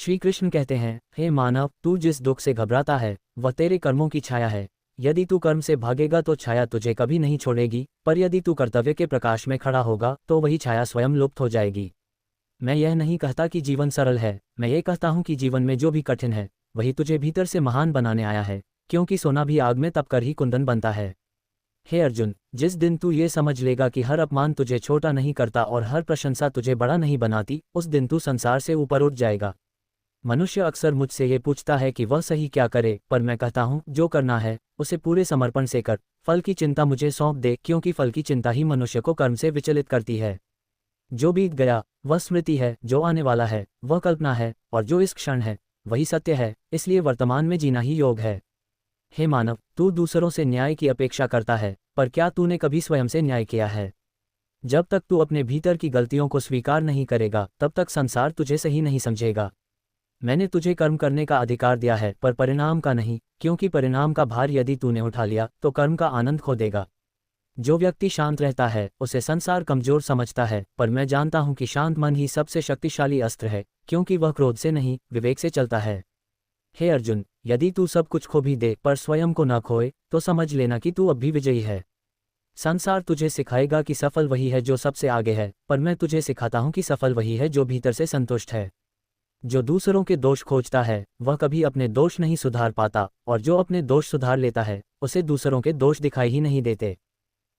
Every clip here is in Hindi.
श्री कृष्ण कहते हैं, हे मानव, तू जिस दुख से घबराता है वह तेरे कर्मों की छाया है। यदि तू कर्म से भागेगा तो छाया तुझे कभी नहीं छोड़ेगी, पर यदि तू कर्तव्य के प्रकाश में खड़ा होगा तो वही छाया स्वयं लुप्त हो जाएगी। मैं यह नहीं कहता कि जीवन सरल है, मैं ये कहता हूँ कि जीवन में जो भी कठिन है वही तुझे भीतर से महान बनाने आया है, क्योंकि सोना भी आग में तपकर ही कुंदन बनता है। हे अर्जुन, जिस दिन तू ये समझ लेगा कि हर अपमान तुझे छोटा नहीं करता और हर प्रशंसा तुझे बड़ा नहीं बनाती, उस दिन तू संसार से ऊपर उठ जाएगा। मनुष्य अक्सर मुझसे ये पूछता है कि वह सही क्या करे, पर मैं कहता हूँ जो करना है उसे पूरे समर्पण से कर। फल की चिंता मुझे सौंप दे, क्योंकि फल की चिंता ही मनुष्य को कर्म से विचलित करती है। जो बीत गया वह स्मृति है, जो आने वाला है वह कल्पना है, और जो इस क्षण है वही सत्य है, इसलिए वर्तमान में जीना ही योग है। हे मानव, तू दूसरों से न्याय की अपेक्षा करता है, पर क्या तूने कभी स्वयं से न्याय किया है? जब तक तू अपने भीतर की गलतियों को स्वीकार नहीं करेगा तब तक संसार तुझे सही नहीं समझेगा। मैंने तुझे कर्म करने का अधिकार दिया है, पर परिणाम का नहीं, क्योंकि परिणाम का भार यदि तूने उठा लिया तो कर्म का आनंद खो देगा। जो व्यक्ति शांत रहता है उसे संसार कमजोर समझता है, पर मैं जानता हूं कि शांत मन ही सबसे शक्तिशाली अस्त्र है, क्योंकि वह क्रोध से नहीं विवेक से चलता है। हे अर्जुन, यदि तू सब कुछ खो भी दे पर स्वयं को न खोए तो समझ लेना कि तू अब भी विजयी है। संसार तुझे सिखाएगा कि सफल वही है जो सबसे आगे है, पर मैं तुझे सिखाता हूं कि सफल वही है जो भीतर से संतुष्ट है। जो दूसरों के दोष खोजता है वह कभी अपने दोष नहीं सुधार पाता, और जो अपने दोष सुधार लेता है उसे दूसरों के दोष दिखाई ही नहीं देते।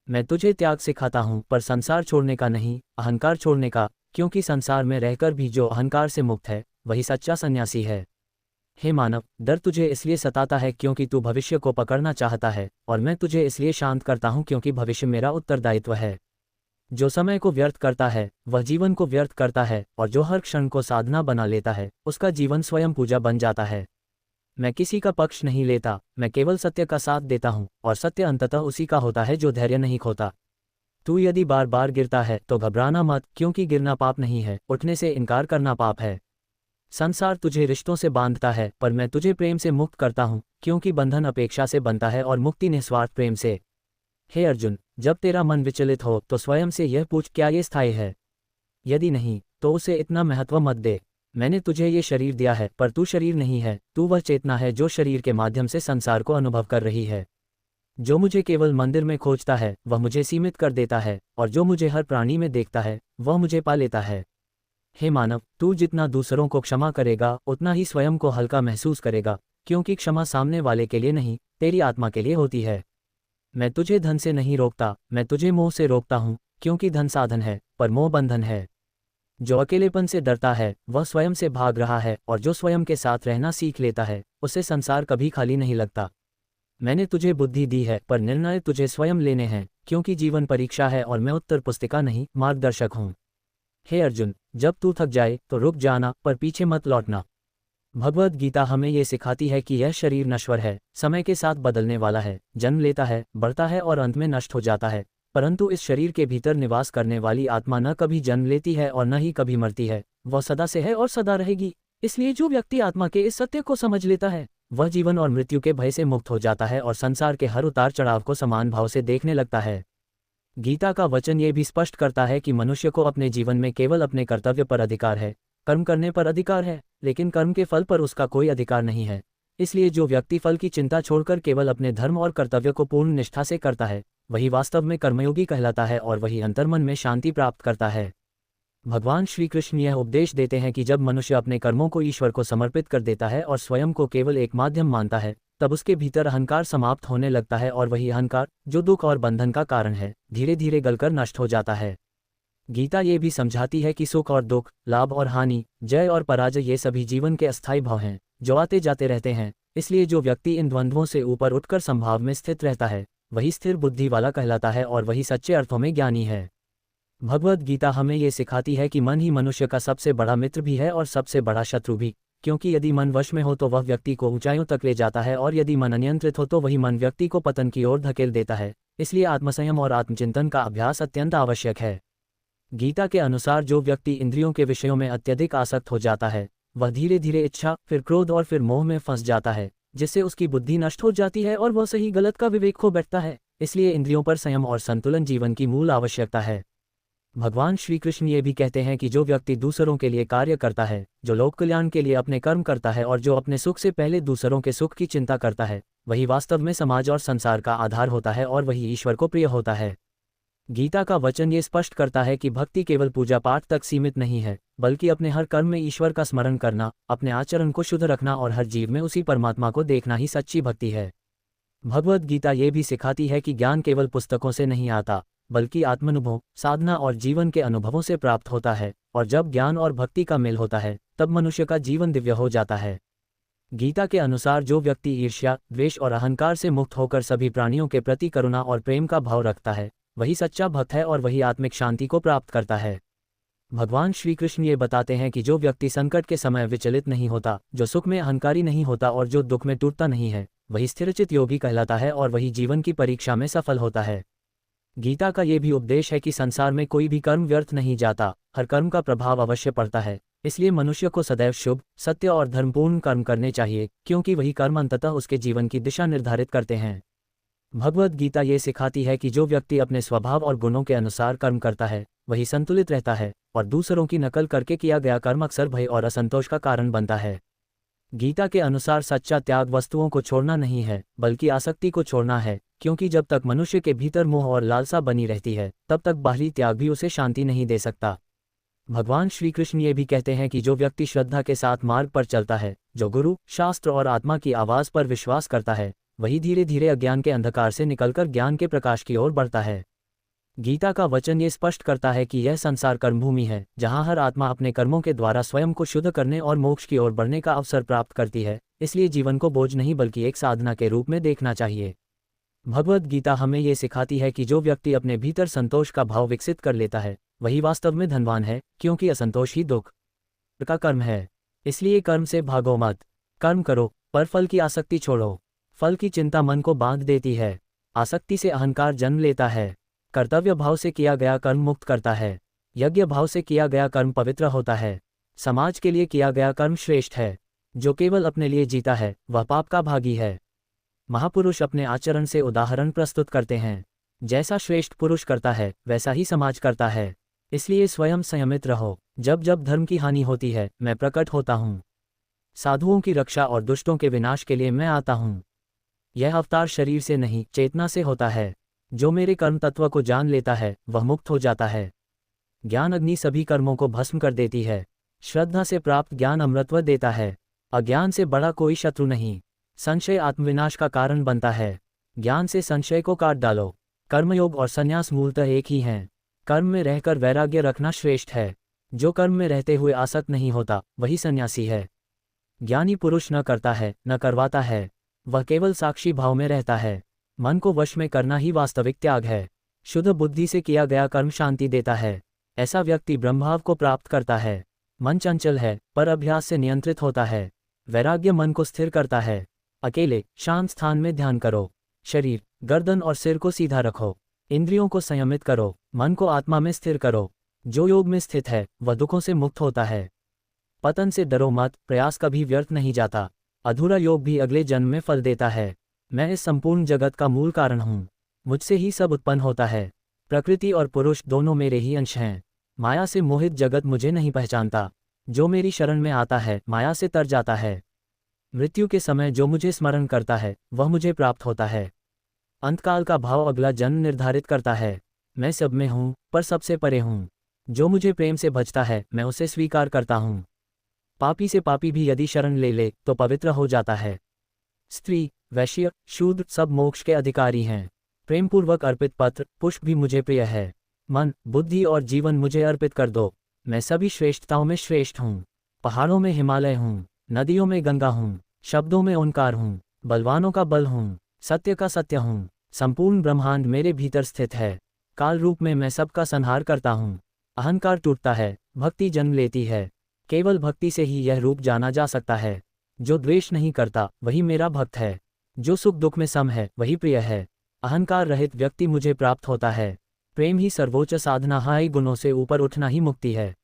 मैं तुझे त्याग सिखाता हूँ, पर संसार छोड़ने का नहीं, अहंकार छोड़ने का, क्योंकि संसार में रहकर भी जो अहंकार से मुक्त है वही सच्चा सन्यासी है। हे मानव, डर तुझे इसलिए सताता है क्योंकि तू भविष्य को पकड़ना चाहता है, और मैं तुझे इसलिए शांत करता हूँ क्योंकि भविष्य मेरा उत्तरदायित्व है। जो समय को व्यर्थ करता है वह जीवन को व्यर्थ करता है, और जो हर क्षण को साधना बना लेता है उसका जीवन स्वयं पूजा बन जाता है। मैं किसी का पक्ष नहीं लेता, मैं केवल सत्य का साथ देता हूँ, और सत्य अंततः उसी का होता है जो धैर्य नहीं खोता। तू यदि बार बार गिरता है तो घबराना मत, क्योंकि गिरना पाप नहीं है, उठने से इनकार करना पाप है। संसार तुझे रिश्तों से बांधता है, पर मैं तुझे प्रेम से मुक्त करता हूँ, क्योंकि बंधन अपेक्षा से बनता है और मुक्ति निस्वार्थ प्रेम से। हे अर्जुन, जब तेरा मन विचलित हो तो स्वयं से यह पूछ, क्या ये स्थायी है? यदि नहीं तो उसे इतना महत्व मत दे। मैंने तुझे ये शरीर दिया है, पर तू शरीर नहीं है, तू वह चेतना है जो शरीर के माध्यम से संसार को अनुभव कर रही है। जो मुझे केवल मंदिर में खोजता है वह मुझे सीमित कर देता है, और जो मुझे हर प्राणी में देखता है वह मुझे पा लेता है। हे मानव, तू जितना दूसरों को क्षमा करेगा उतना ही स्वयं को हल्का महसूस करेगा, क्योंकि क्षमा सामने वाले के लिए नहीं, तेरी आत्मा के लिए होती है। मैं तुझे धन से नहीं रोकता, मैं तुझे मोह से रोकता हूँ, क्योंकि धन साधन है पर मोह बंधन है। जो अकेलेपन से डरता है वह स्वयं से भाग रहा है, और जो स्वयं के साथ रहना सीख लेता है उसे संसार कभी खाली नहीं लगता। मैंने तुझे बुद्धि दी है, पर निर्णय तुझे स्वयं लेने हैं, क्योंकि जीवन परीक्षा है और मैं उत्तर पुस्तिका नहीं, मार्गदर्शक हूँ। हे अर्जुन, जब तू थक जाए तो रुक जाना, पर पीछे मत लौटना। भगवद गीता हमें ये सिखाती है कि यह शरीर नश्वर है, समय के साथ बदलने वाला है, जन्म लेता है, बढ़ता है और अंत में नष्ट हो जाता है, परंतु इस शरीर के भीतर निवास करने वाली आत्मा न कभी जन्म लेती है और न ही कभी मरती है, वह सदा से है और सदा रहेगी। इसलिए जो व्यक्ति आत्मा के इस सत्य को समझ लेता है वह जीवन और मृत्यु के भय से मुक्त हो जाता है और संसार के हर उतार चढ़ाव को समान भाव से देखने लगता है। गीता का वचन ये भी स्पष्ट करता है कि मनुष्य को अपने जीवन में केवल अपने कर्तव्य पर अधिकार है, कर्म करने पर अधिकार है, लेकिन कर्म के फल पर उसका कोई अधिकार नहीं है। इसलिए जो व्यक्ति फल की चिंता छोड़कर केवल अपने धर्म और कर्तव्य को पूर्ण निष्ठा से करता है वही वास्तव में कर्मयोगी कहलाता है, और वही अंतर्मन में शांति प्राप्त करता है। भगवान श्री कृष्ण यह उपदेश देते हैं कि जब मनुष्य अपने कर्मों को ईश्वर को समर्पित कर देता है और स्वयं को केवल एक माध्यम मानता है, तब उसके भीतर अहंकार समाप्त होने लगता है, और वही अहंकार जो दुख और बंधन का कारण है धीरे धीरे गलकर नष्ट हो जाता है। गीता ये भी समझाती है कि सुख और दुख, लाभ और हानि, जय और पराजय ये सभी जीवन के अस्थायी भाव हैं जो आते जाते रहते हैं। इसलिए जो व्यक्ति इन द्वंद्वों से ऊपर उठकर संभाव में स्थित रहता है वही स्थिर बुद्धि वाला कहलाता है, और वही सच्चे अर्थों में ज्ञानी है। भगवद गीता हमें ये सिखाती है कि मन ही मनुष्य का सबसे बड़ा मित्र भी है और सबसे बड़ा शत्रु भी, क्योंकि यदि मन वश में हो तो वह व्यक्ति को ऊंचाइयों तक ले जाता है, और यदि मन अनियंत्रित हो तो वही मन व्यक्ति को पतन की ओर धकेल देता है। इसलिए आत्मसंयम और आत्मचिंतन का अभ्यास अत्यंत आवश्यक है। गीता के अनुसार जो व्यक्ति इंद्रियों के विषयों में अत्यधिक आसक्त हो जाता है वह धीरे धीरे इच्छा, फिर क्रोध और फिर मोह में फंस जाता है, जिससे उसकी बुद्धि नष्ट हो जाती है और वह सही गलत का विवेक खो बैठता है। इसलिए इंद्रियों पर संयम और संतुलन जीवन की मूल आवश्यकता है। भगवान श्री कृष्ण ये भी कहते हैं कि जो व्यक्ति दूसरों के लिए कार्य करता है, जो लोक कल्याण के लिए अपने कर्म करता है और जो अपने सुख से पहले दूसरों के सुख की चिंता करता है, वही वास्तव में समाज और संसार का आधार होता है और वही ईश्वर को प्रिय होता है। गीता का वचन ये स्पष्ट करता है कि भक्ति केवल पूजा पाठ तक सीमित नहीं है, बल्कि अपने हर कर्म में ईश्वर का स्मरण करना, अपने आचरण को शुद्ध रखना और हर जीव में उसी परमात्मा को देखना ही सच्ची भक्ति है। भगवद गीता ये भी सिखाती है कि ज्ञान केवल पुस्तकों से नहीं आता, बल्कि आत्मानुभव, साधना और जीवन के अनुभवों से प्राप्त होता है, और जब ज्ञान और भक्ति का मेल होता है, तब मनुष्य का जीवन दिव्य हो जाता है। गीता के अनुसार जो व्यक्ति ईर्ष्या, द्वेष और अहंकार से मुक्त होकर सभी प्राणियों के प्रति करुणा और प्रेम का भाव रखता है, वही सच्चा भक्त है और वही आत्मिक शांति को प्राप्त करता है। भगवान श्री कृष्ण ये बताते हैं कि जो व्यक्ति संकट के समय विचलित नहीं होता, जो सुख में अहंकारी नहीं होता और जो दुख में टूटता नहीं है, वही स्थिरचित योगी कहलाता है और वही जीवन की परीक्षा में सफल होता है। गीता का ये भी उपदेश है कि संसार में कोई भी कर्म व्यर्थ नहीं जाता, हर कर्म का प्रभाव अवश्य पड़ता है। इसलिए मनुष्य को सदैव शुभ, सत्य और धर्मपूर्ण कर्म करने चाहिए, क्योंकि वही कर्म अंततः उसके जीवन की दिशा निर्धारित करते हैं। भगवद गीता ये सिखाती है कि जो व्यक्ति अपने स्वभाव और गुणों के अनुसार कर्म करता है, वही संतुलित रहता है, और दूसरों की नकल करके किया गया कर्म अक्सर भय और असंतोष का कारण बनता है। गीता के अनुसार सच्चा त्याग वस्तुओं को छोड़ना नहीं है, बल्कि आसक्ति को छोड़ना है, क्योंकि जब तक मनुष्य के भीतर मोह और लालसा बनी रहती है, तब तक बाहरी त्याग भी उसे शांति नहीं दे सकता। भगवान श्री कृष्ण ये भी कहते हैं कि जो व्यक्ति श्रद्धा के साथ मार्ग पर चलता है, जो गुरु, शास्त्र और आत्मा की आवाज़ पर विश्वास करता है, वही धीरे धीरे अज्ञान के अंधकार से निकलकर ज्ञान के प्रकाश की ओर बढ़ता है। गीता का वचन ये स्पष्ट करता है कि यह संसार कर्मभूमि है, जहाँ हर आत्मा अपने कर्मों के द्वारा स्वयं को शुद्ध करने और मोक्ष की ओर बढ़ने का अवसर प्राप्त करती है। इसलिए जीवन को बोझ नहीं बल्कि एक साधना के रूप में देखना चाहिए। भगवद गीता हमें ये सिखाती है कि जो व्यक्ति अपने भीतर संतोष का भाव विकसित कर लेता है, वही वास्तव में धनवान है, क्योंकि असंतोष ही दुख का कर्म है। इसलिए कर्म से भागो मत, कर्म करो, पर फल की आसक्ति छोड़ो। फल की चिंता मन को बांध देती है, आसक्ति से अहंकार जन्म लेता है। कर्तव्य भाव से किया गया कर्म मुक्त करता है, यज्ञ भाव से किया गया कर्म पवित्र होता है, समाज के लिए किया गया कर्म श्रेष्ठ है। जो केवल अपने लिए जीता है, वह पाप का भागी है। महापुरुष अपने आचरण से उदाहरण प्रस्तुत करते हैं। जैसा श्रेष्ठ पुरुष करता है, वैसा ही समाज करता है। इसलिए स्वयं संयमित रहो। जब जब धर्म की हानि होती है, मैं प्रकट होता हूँ। साधुओं की रक्षा और दुष्टों के विनाश के लिए मैं आता हूँ। यह अवतार शरीर से नहीं, चेतना से होता है। जो मेरे कर्म तत्व को जान लेता है, वह मुक्त हो जाता है। ज्ञान अग्नि सभी कर्मों को भस्म कर देती है। श्रद्धा से प्राप्त ज्ञान अमृतत्व देता है। अज्ञान से बड़ा कोई शत्रु नहीं। संशय आत्मविनाश का कारण बनता है। ज्ञान से संशय को काट डालो। कर्मयोग और संन्यास मूलतः एक ही हैं। कर्म में रहकर वैराग्य रखना श्रेष्ठ है। जो कर्म में रहते हुए आसक्त नहीं होता, वही सन्यासी है। ज्ञानी पुरुष न करता है, न करवाता है, वह केवल साक्षी भाव में रहता है। मन को वश में करना ही वास्तविक त्याग है। शुद्ध बुद्धि से किया गया कर्म शांति देता है। ऐसा व्यक्ति ब्रह्मभाव को प्राप्त करता है। मन चंचल है, पर अभ्यास से नियंत्रित होता है। वैराग्य मन को स्थिर करता है। अकेले शांत स्थान में ध्यान करो। शरीर, गर्दन और सिर को सीधा रखो। इंद्रियों को संयमित करो। मन को आत्मा में स्थिर करो। जो योग में स्थित है, वह दुखों से मुक्त होता है। पतन से डरो मत, प्रयास कभी व्यर्थ नहीं जाता। अधूरा योग भी अगले जन्म में फल देता है। मैं इस संपूर्ण जगत का मूल कारण हूँ। मुझसे ही सब उत्पन्न होता है। प्रकृति और पुरुष दोनों मेरे ही अंश हैं। माया से मोहित जगत मुझे नहीं पहचानता। जो मेरी शरण में आता है, माया से तर जाता है। मृत्यु के समय जो मुझे स्मरण करता है, वह मुझे प्राप्त होता है। अंतकाल का भाव अगला जन्म निर्धारित करता है। मैं सब में हूँ, पर सबसे परे हूँ। जो मुझे प्रेम से भजता है, मैं उसे स्वीकार करता हूँ। पापी से पापी भी यदि शरण ले ले, तो पवित्र हो जाता है। स्त्री, वैश्य, शूद्र सब मोक्ष के अधिकारी हैं। प्रेमपूर्वक अर्पित पत्र, पुष्प भी मुझे प्रिय है। मन, बुद्धि और जीवन मुझे अर्पित कर दो। मैं सभी श्रेष्ठताओं में श्रेष्ठ हूँ। पहाड़ों में हिमालय हूँ, नदियों में गंगा हूँ, शब्दों में ओंकार हूँ, बलवानों का बल हूँ, सत्य का सत्य हूँ। संपूर्ण ब्रह्मांड मेरे भीतर स्थित है। काल रूप में मैं सबका संहार करता हूँ। अहंकार टूटता है, भक्ति जन्म लेती है। केवल भक्ति से ही यह रूप जाना जा सकता है। जो द्वेष नहीं करता, वही मेरा भक्त है। जो सुख दुख में सम है, वही प्रिय है। अहंकार रहित व्यक्ति मुझे प्राप्त होता है। प्रेम ही सर्वोच्च साधना, हाई गुणों से ऊपर उठना ही मुक्ति है।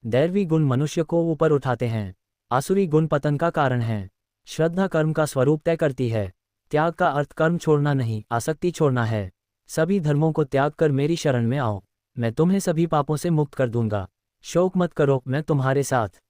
दैवी गुण मनुष्य को ऊपर उठाते हैं। आसुरी गुण पतन का कारण है। श्रद्धा कर्म का स्वरूप तय करती है। त्याग का अर्थ कर्म छोड़ना नहीं, आसक्ति छोड़ना है। सभी धर्मों को त्याग कर मेरी शरण में आओ। मैं तुम्हें सभी पापों से मुक्त कर दूंगा। शोक मत करो, मैं तुम्हारे साथ